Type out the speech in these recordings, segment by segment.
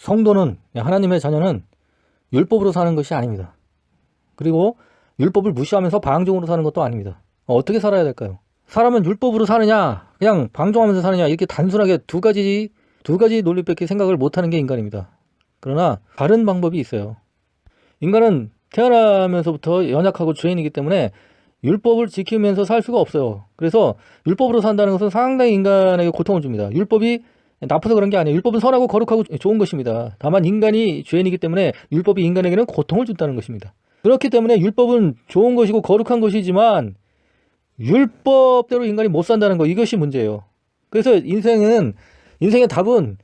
성도는, 하나님의 자녀는 율법으로 사는 것이 아닙니다. 그리고 율법을 무시하면서 방종으로 사는 것도 아닙니다. 어떻게 살아야 될까요? 사람은 율법으로 사느냐, 그냥 방종하면서 사느냐, 이렇게 단순하게 두 가지 논리밖에 생각을 못하는 게 인간입니다. 그러나 다른 방법이 있어요. 인간은 태어나면서부터 연약하고 죄인이기 때문에 율법을 지키면서 살 수가 없어요. 그래서 율법으로 산다는 것은 상당히 인간에게 고통을 줍니다. 율법이 나빠서 그런 게 아니에요. 율법은 선하고 거룩하고 좋은 것입니다. 다만 인간이 죄인이기 때문에 율법이 인간에게는 고통을 준다는 것입니다. 그렇기 때문에 율법은 좋은 것이고 거룩한 것이지만 율법대로 인간이 못 산다는 거, 이것이 문제예요. 그래서 인생의 답은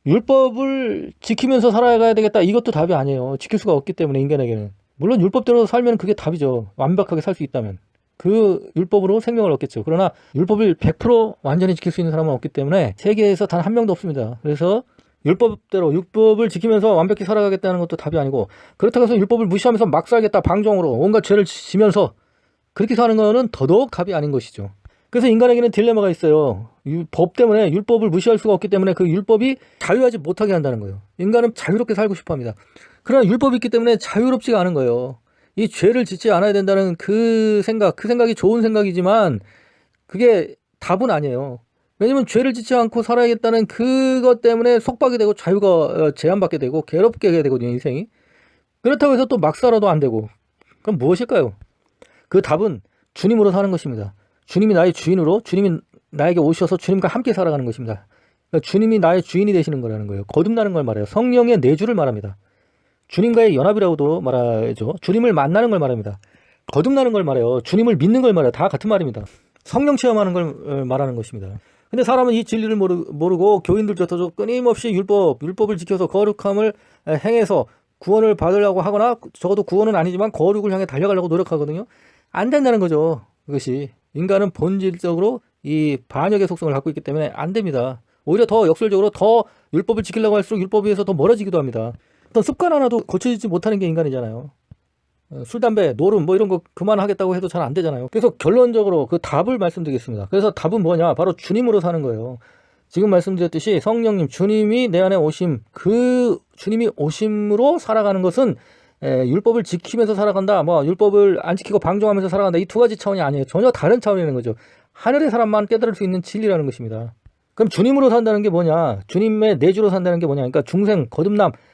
율법을 지키면서 살아가야 되겠다, 이것도 답이 아니에요. 지킬 수가 없기 때문에 인간에게는. 물론 율법대로 살면 그게 답이죠. 완벽하게 살 수 있다면 그 율법으로 생명을 얻겠죠. 그러나 율법을 100% 완전히 지킬 수 있는 사람은 없기 때문에 세계에서 단 한 명도 없습니다. 그래서 율법을 지키면서 완벽히 살아가겠다는 것도 답이 아니고, 그렇다고 해서 율법을 무시하면서 막 살겠다, 방종으로 온갖 죄를 지면서 그렇게 사는 거는 더더욱 답이 아닌 것이죠. 그래서 인간에게는 딜레마가 있어요. 법 때문에, 율법을 무시할 수가 없기 때문에 그 율법이 자유하지 못하게 한다는 거예요. 인간은 자유롭게 살고 싶어 합니다. 그러나 율법이 있기 때문에 자유롭지가 않은 거예요. 이 죄를 짓지 않아야 된다는 그 생각이 좋은 생각이지만 그게 답은 아니에요. 왜냐면 죄를 짓지 않고 살아야겠다는 그것 때문에 속박이 되고 자유가 제한받게 되고 괴롭게 되거든요, 인생이. 그렇다고 해서 또 막 살아도 안 되고. 그럼 무엇일까요? 그 답은 주님으로 사는 것입니다. 주님이 나의 주인으로, 주님이 나에게 오셔서 주님과 함께 살아가는 것입니다. 그러니까 주님이 나의 주인이 되시는 거라는 거예요. 거듭나는 걸 말해요. 성령의 내주를 말합니다. 주님과의 연합이라고도 말하죠. 주님을 만나는 걸 말합니다. 거듭나는 걸 말해요. 주님을 믿는 걸 말해요. 다 같은 말입니다. 성령 체험하는 걸 말하는 것입니다. 근데 사람은 이 진리를 모르고 교인들조차도 끊임없이 율법을 지켜서 거룩함을 행해서 구원을 받으려고 하거나, 적어도 구원은 아니지만 거룩을 향해 달려가려고 노력하거든요. 안 된다는 거죠. 그것이. 인간은 본질적으로 이 반역의 속성을 갖고 있기 때문에 안 됩니다. 오히려 더 역설적으로 더 율법을 지키려고 할수록 율법에 의해서 더 멀어지기도 합니다. 어떤 습관 하나도 고쳐지지 못하는 게 인간이잖아요. 술, 담배, 노름 이런 거 그만하겠다고 해도 잘 안 되잖아요. 그래서 결론적으로 그 답을 말씀드리겠습니다. 그래서 답은 뭐냐? 바로 주님으로 사는 거예요. 지금 말씀드렸듯이 성령님, 주님이 내 안에 오심, 그 주님이 오심으로 살아가는 것은 율법을 지키면서 살아간다, 율법을 안 지키고 방종하면서 살아간다, 이 두 가지 차원이 아니에요. 전혀 다른 차원이라는 거죠. 하늘의 사람만 깨달을 수 있는 진리라는 것입니다. 그럼 주님으로 산다는 게 뭐냐? 주님의 내주로 산다는 게 뭐냐? 그러니까 중생,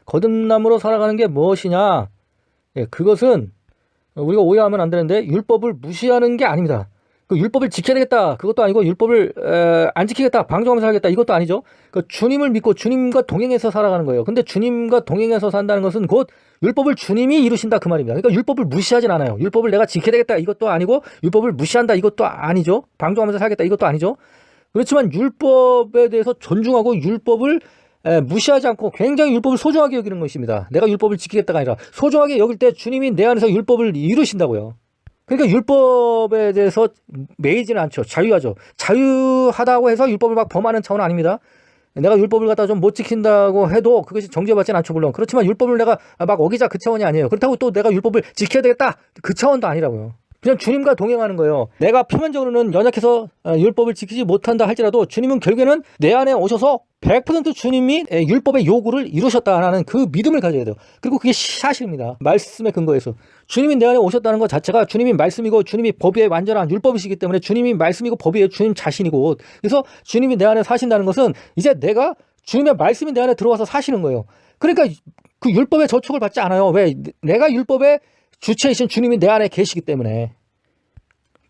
거듭남으로 살아가는 게 무엇이냐? 그것은 우리가 오해하면 안 되는데, 율법을 무시하는 게 아닙니다. 그 율법을 지켜야 되겠다, 그것도 아니고, 율법을 안 지키겠다, 방종하면서 살겠다, 이것도 아니죠. 그 주님을 믿고 주님과 동행해서 살아가는 거예요. 근데 주님과 동행해서 산다는 것은 곧 율법을 주님이 이루신다, 그 말입니다. 그러니까 율법을 무시하진 않아요. 율법을 내가 지켜야 되겠다, 이것도 아니고, 율법을 무시한다, 이것도 아니죠. 방종하면서 살겠다, 이것도 아니죠. 그렇지만 율법에 대해서 존중하고 율법을 무시하지 않고 굉장히 율법을 소중하게 여기는 것입니다. 내가 율법을 지키겠다가 아니라 소중하게 여길 때 주님이 내 안에서 율법을 이루신다고요. 그러니까 율법에 대해서 매이지는 않죠. 자유하죠. 자유하다고 해서 율법을 막 범하는 차원은 아닙니다. 내가 율법을 갖다 좀 못 지킨다고 해도 그것이 정죄받지는 않죠, 물론. 그렇지만 율법을 내가 막 어기자, 그 차원이 아니에요. 그렇다고 또 내가 율법을 지켜야 되겠다, 그 차원도 아니라고요. 그냥 주님과 동행하는 거예요. 내가 표면적으로는 연약해서 율법을 지키지 못한다 할지라도 주님은 결국에는 내 안에 오셔서 100% 주님이 율법의 요구를 이루셨다라는 그 믿음을 가져야 돼요. 그리고 그게 사실입니다. 말씀에 근거해서. 주님이 내 안에 오셨다는 것 자체가 주님이 말씀이고, 주님이 법의 완전한 율법이시기 때문에 주님이 말씀이고 법이에요. 주님 자신이고. 그래서 주님이 내 안에 사신다는 것은 이제 내가 주님의 말씀이 내 안에 들어와서 사시는 거예요. 그러니까 그 율법의 저촉을 받지 않아요. 왜? 내가 율법의 주체이신 주님이 내 안에 계시기 때문에.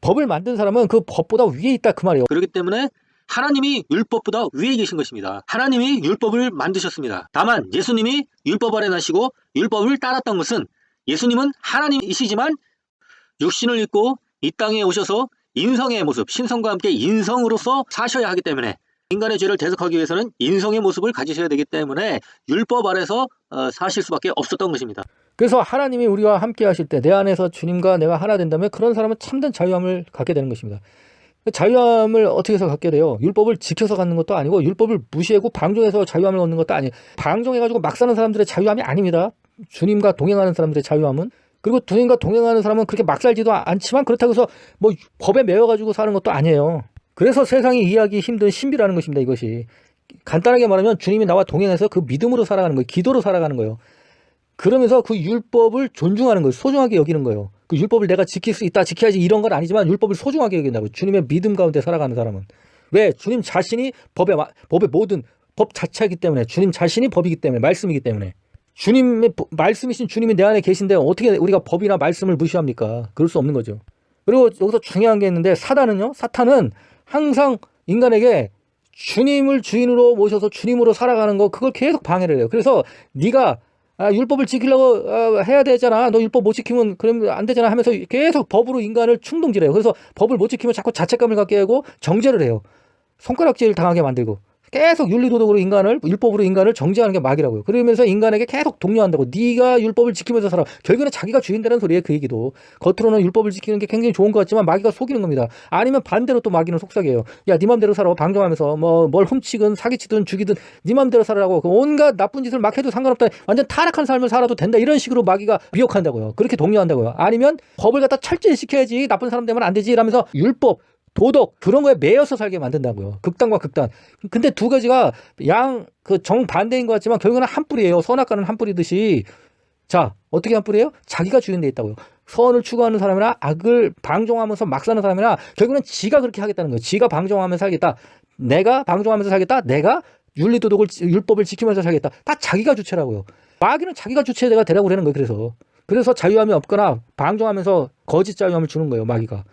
법을 만든 사람은 그 법보다 위에 있다, 그 말이에요. 그렇기 때문에 하나님이 율법보다 위에 계신 것입니다. 하나님이 율법을 만드셨습니다. 다만 예수님이 율법 아래 나시고 율법을 따랐던 것은, 예수님은 하나님이시지만 육신을 입고 이 땅에 오셔서 인성의 모습, 신성과 함께 인성으로서 사셔야 하기 때문에, 인간의 죄를 대속하기 위해서는 인성의 모습을 가지셔야 되기 때문에 율법 아래서 사실 수밖에 없었던 것입니다. 그래서 하나님이 우리와 함께 하실 때 내 안에서 주님과 내가 하나 된다면 그런 사람은 참된 자유함을 갖게 되는 것입니다. 자유함을 어떻게 해서 갖게 돼요? 율법을 지켜서 갖는 것도 아니고, 율법을 무시하고 방종해서 자유함을 얻는 것도 아니에요. 방종해가지고 막 사는 사람들의 자유함이 아닙니다. 주님과 동행하는 사람들의 자유함은. 그리고 주님과 동행하는 사람은 그렇게 막 살지도 않지만 그렇다고 해서 법에 매여가지고 사는 것도 아니에요. 그래서 세상이 이해하기 힘든 신비라는 것입니다, 이것이. 간단하게 말하면 주님이 나와 동행해서 그 믿음으로 살아가는 거예요. 기도로 살아가는 거예요. 그러면서 그 율법을 존중하는 거예요. 소중하게 여기는 거예요. 그 율법을 내가 지킬 수 있다, 지켜야지 이런 건 아니지만 율법을 소중하게 여긴다고. 주님의 믿음 가운데 살아가는 사람은. 왜? 주님 자신이 법의 모든 법 자체이기 때문에, 주님 자신이 법이기 때문에, 말씀이기 때문에. 주님의 말씀이신 주님이 내 안에 계신데 어떻게 우리가 법이나 말씀을 무시합니까? 그럴 수 없는 거죠. 그리고 여기서 중요한 게 있는데 사탄은 항상 인간에게 주님을 주인으로 모셔서 주님으로 살아가는 거, 그걸 계속 방해를 해요. 그래서 네가 율법을 지키려고 해야 되잖아. 너 율법 못 지키면 그러면 안 되잖아 하면서 계속 법으로 인간을 충동질해요. 그래서 법을 못 지키면 자꾸 자책감을 갖게 하고 정죄를 해요. 손가락질 당하게 만들고 계속 윤리도덕으로 율법으로 인간을 정죄하는 게 마귀라고요. 그러면서 인간에게 계속 독려한다고. 네가 율법을 지키면서 살아. 결국에는 자기가 주인되는 소리예요. 그 얘기도. 겉으로는 율법을 지키는 게 굉장히 좋은 것 같지만 마귀가 속이는 겁니다. 아니면 반대로 또 마귀는 속삭여요. 야, 네 맘대로 살아. 방종하면서 뭘 훔치든 사기치든 죽이든 네 맘대로 살아라고. 온갖 나쁜 짓을 막 해도 상관없다. 완전 타락한 삶을 살아도 된다. 이런 식으로 마귀가 미혹한다고요. 그렇게 독려한다고요. 아니면 법을 갖다 철저히 지켜야지. 나쁜 사람 되면 안 되지. 이러면서 율법, 도덕, 그런 거에 매여서 살게 만든다고요. 극단과 극단. 근데 두 가지가 정반대인 것 같지만 결국은 한 뿌리예요. 선악과는 한 뿌리듯이. 자, 어떻게 한 뿌리예요? 자기가 주인돼 있다고요. 선을 추구하는 사람이나 악을 방종하면서 막 사는 사람이나 결국은 지가 그렇게 하겠다는 거예요. 지가 방종하면서 살겠다. 내가 방종하면서 살겠다. 내가 율법을 지키면서 살겠다. 다 자기가 주체라고요. 마귀는 자기가 주체가 되라고 그러는 거예요. 그래서 자유함이 없거나 방종하면서 거짓 자유함을 주는 거예요. 마귀가.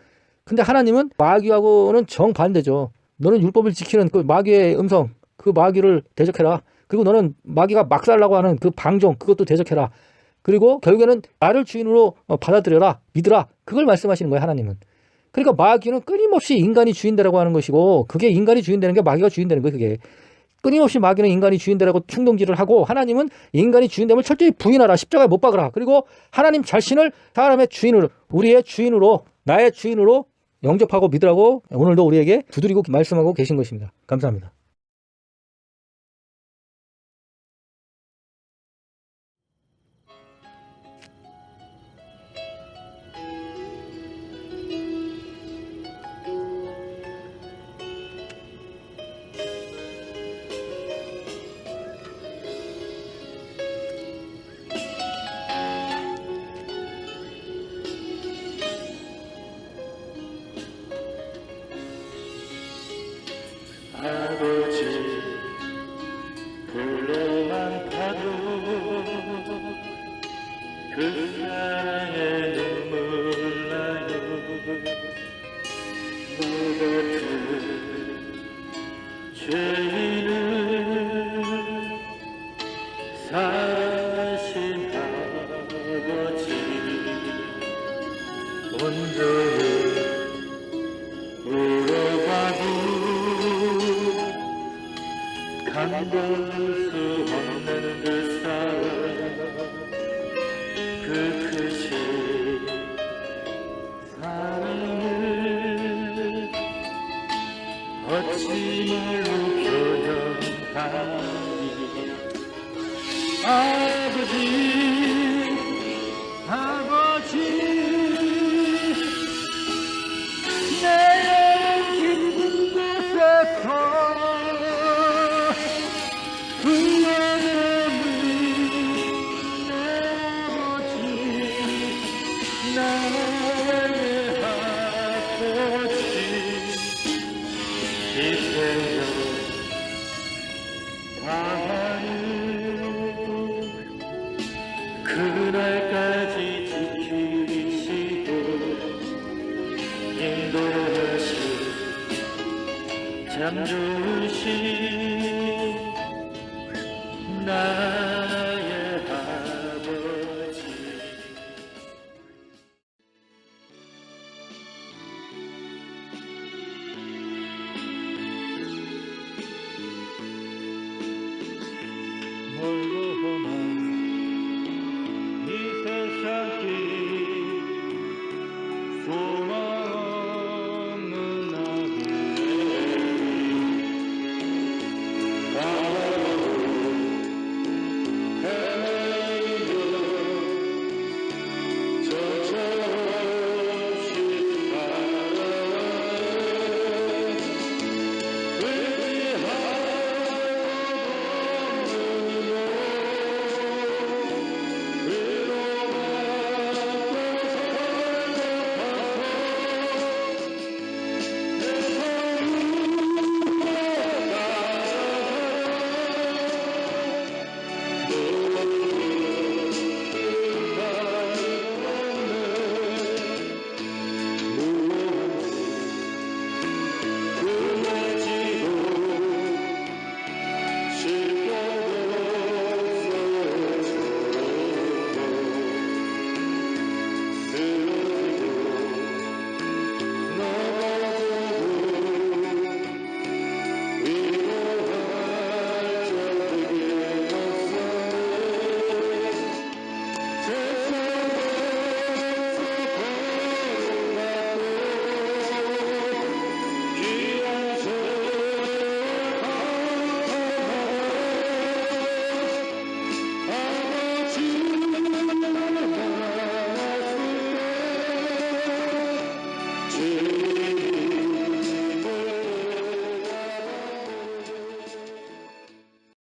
근데 하나님은 마귀하고는 정반대죠. 너는 율법을 지키는 그 마귀의 음성, 그 마귀를 대적해라. 그리고 너는 마귀가 막 살라고 하는 그 방종, 그것도 대적해라. 그리고 결국에는 나를 주인으로 받아들여라, 믿으라. 그걸 말씀하시는 거예요, 하나님은. 그러니까 마귀는 끊임없이 인간이 주인되라고 하는 것이고, 그게 인간이 주인되는 게 마귀가 주인되는 거예요, 그게. 끊임없이 마귀는 인간이 주인되라고 충동질을 하고, 하나님은 인간이 주인됨을 철저히 부인하라, 십자가에 못 박으라. 그리고 하나님 자신을 사람의 주인으로, 우리의 주인으로, 나의 주인으로 영접하고 믿으라고 오늘도 우리에게 두드리고 말씀하고 계신 것입니다. 감사합니다. 아버지 불러만 봐도 그 사랑에 눈물 나요. 너 같은 죄인을 사랑하신 아버지 온전히 울어봐도 감당할 수 없는 그 사랑, 그 크신 사랑을 어찌 말로 표현하니. 아버지 내 깊은 곳에서 그날까지 지키시고 인도하시 참 좋으신 나